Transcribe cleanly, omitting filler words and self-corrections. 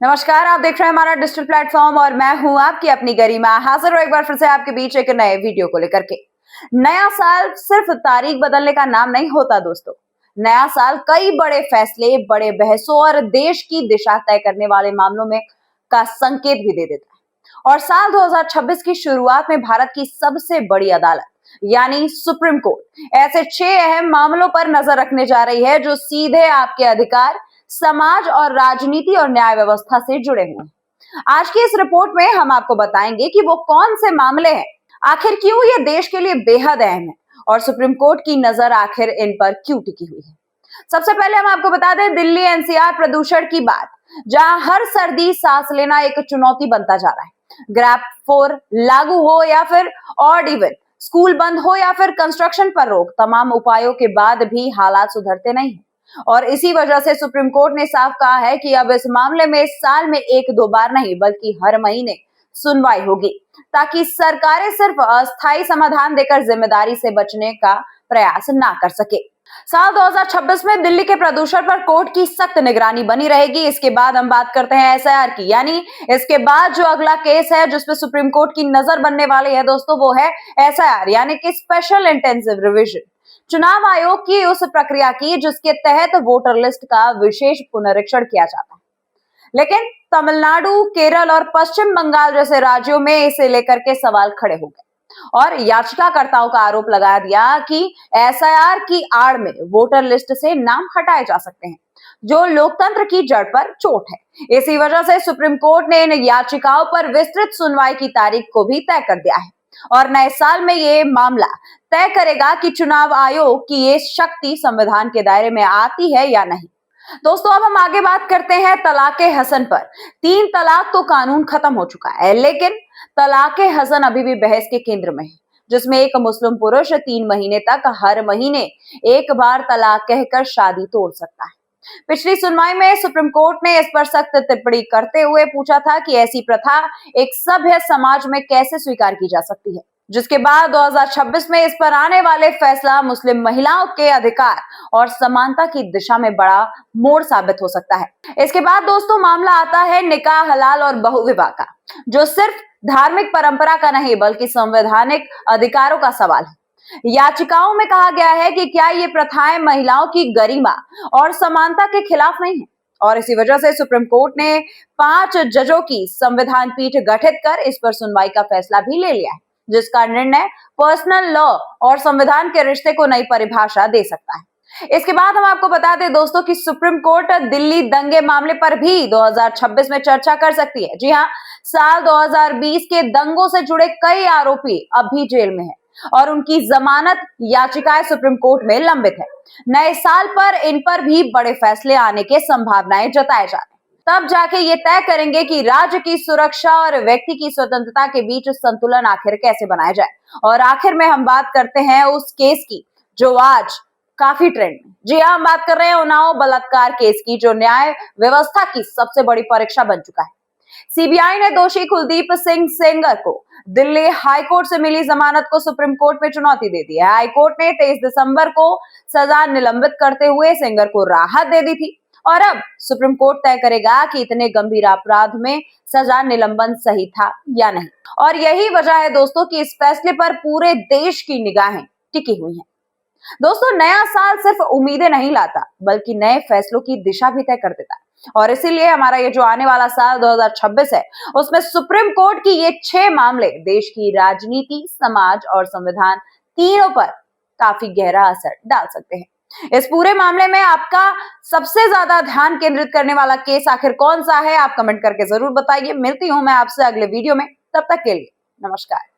नमस्कार, आप देख रहे हैं हमारा डिजिटल प्लेटफॉर्म और मैं हूं आपकी अपनी गरिमा। हाजिर हूं एक बार फिर से आपके बीच एक नए वीडियो को लेकर के। नया साल सिर्फ तारीख बदलने का नाम नहीं होता दोस्तों। नया साल कई बड़े फैसले, बड़े बहसों और देश की दिशा तय करने वाले मामलों में का संकेत भी दे देता है। और साल 2026 की शुरुआत में भारत की सबसे बड़ी अदालत यानी सुप्रीम कोर्ट ऐसे 6 अहम मामलों पर नजर रखने जा रही है जो सीधे आपके अधिकार, समाज और राजनीति और न्याय व्यवस्था से जुड़े हुए हैं। आज की इस रिपोर्ट में हम आपको बताएंगे कि वो कौन से मामले हैं, आखिर क्यों ये देश के लिए बेहद अहम है और सुप्रीम कोर्ट की नजर आखिर इन पर क्यों टिकी हुई है। सबसे पहले हम आपको बता दें दिल्ली एनसीआर प्रदूषण की बात, जहां हर सर्दी सांस लेना एक चुनौती बनता जा रहा है। ग्रैप 4 लागू हो या फिर ऑड इवन, स्कूल बंद हो या फिर कंस्ट्रक्शन पर रोक, तमाम उपायों के बाद भी हालात सुधरते नहीं है। और इसी वजह से सुप्रीम कोर्ट ने साफ कहा है कि अब इस मामले में साल में 1-2 बार नहीं बल्कि हर महीने सुनवाई होगी, ताकि सरकारें सिर्फ अस्थायी समाधान देकर जिम्मेदारी से बचने का प्रयास ना कर सके। साल 2026 में दिल्ली के प्रदूषण पर कोर्ट की सख्त निगरानी बनी रहेगी। इसके बाद हम बात करते हैं एसआईआर की, यानी इसके बाद जो अगला केस है जिसपे सुप्रीम कोर्ट की नजर बनने वाली है दोस्तों, वो है एसआईआर यानी कि स्पेशल इंटेंसिव रिवीजन। चुनाव आयोग की उस प्रक्रिया की जिसके तहत वोटर लिस्ट का विशेष पुनरीक्षण किया जाता है, लेकिन तमिलनाडु, केरल और पश्चिम बंगाल जैसे राज्यों में इसे लेकर के सवाल खड़े हो गए और याचिकाकर्ताओं का आरोप लगा दिया कि एसआईआर की आड़ में वोटर लिस्ट से नाम हटाए जा सकते हैं, जो लोकतंत्र की जड़ पर चोट है। इसी वजह से सुप्रीम कोर्ट ने इन याचिकाओं पर विस्तृत सुनवाई की तारीख को भी तय कर दिया है और नए साल में ये मामला तय करेगा कि चुनाव आयोग की ये शक्ति संविधान के दायरे में आती है या नहीं। दोस्तों, अब हम आगे बात करते हैं तलाके हसन पर। 3 तलाक तो कानून खत्म हो चुका है, लेकिन तलाके हसन अभी भी बहस के केंद्र में है, जिसमें एक मुस्लिम पुरुष 3 महीने तक हर महीने एक बार तलाक कहकर शादी तोड़ सकता है। पिछली सुनवाई में सुप्रीम कोर्ट ने इस पर सख्त टिप्पणी करते हुए पूछा था कि ऐसी प्रथा एक सभ्य समाज में कैसे स्वीकार की जा सकती है, जिसके बाद 2026 में इस पर आने वाले फैसला मुस्लिम महिलाओं के अधिकार और समानता की दिशा में बड़ा मोड़ साबित हो सकता है। इसके बाद दोस्तों मामला आता है निकाह हलाल और बहुविवाह का, जो सिर्फ धार्मिक परंपरा का नहीं बल्कि संवैधानिक अधिकारों का सवाल है। याचिकाओं में कहा गया है कि क्या ये प्रथाएं महिलाओं की गरिमा और समानता के खिलाफ नहीं है, और इसी वजह से सुप्रीम कोर्ट ने 5 जजों की संविधान पीठ गठित कर इस पर सुनवाई का फैसला भी ले लिया है, जिसका निर्णय पर्सनल लॉ और संविधान के रिश्ते को नई परिभाषा दे सकता है। इसके बाद हम आपको बता दें दोस्तों कि सुप्रीम कोर्ट दिल्ली दंगे मामले पर भी 2026 में चर्चा कर सकती है। जी हां, साल 2020 के दंगों से जुड़े कई आरोपी अब भी जेल में हैं और उनकी जमानत याचिकाएं सुप्रीम कोर्ट में लंबित है। नए साल पर इन पर भी बड़े फैसले आने के संभावनाएं जताए जा रहे हैं। तब जाके ये तय करेंगे कि राज्य की सुरक्षा और व्यक्ति की स्वतंत्रता के बीच संतुलन आखिर कैसे बनाया जाए। और आखिर में हम बात करते हैं उस केस की जो आज काफी ट्रेंड में। जी हाँ, हम बात कर रहे हैं उन्नाव बलात्कार केस की, जो न्याय व्यवस्था की सबसे बड़ी परीक्षा बन चुका है। सीबीआई ने दोषी कुलदीप सिंह सेंगर को दिल्ली हाईकोर्ट से मिली जमानत को सुप्रीम कोर्ट में चुनौती दे दी है। हाईकोर्ट ने 23 दिसंबर को सजा निलंबित करते हुए सेंगर को राहत दे दी थी और अब सुप्रीम कोर्ट तय करेगा कि इतने गंभीर अपराध में सजा निलंबन सही था या नहीं। और यही वजह है दोस्तों कि इस फैसले पर पूरे देश की निगाहें टिकी हुई हैं। दोस्तों, नया साल सिर्फ उम्मीदें नहीं लाता बल्कि नए फैसलों की दिशा भी तय कर देता है, और इसीलिए हमारा ये जो आने वाला साल 2026 है उसमें सुप्रीम कोर्ट की ये 6 मामले देश की राजनीति, समाज और संविधान तीनों पर काफी गहरा असर डाल सकते हैं। इस पूरे मामले में आपका सबसे ज्यादा ध्यान केंद्रित करने वाला केस आखिर कौन सा है, आप कमेंट करके जरूर बताइए। मिलती हूं मैं आपसे अगले वीडियो में, तब तक के लिए नमस्कार।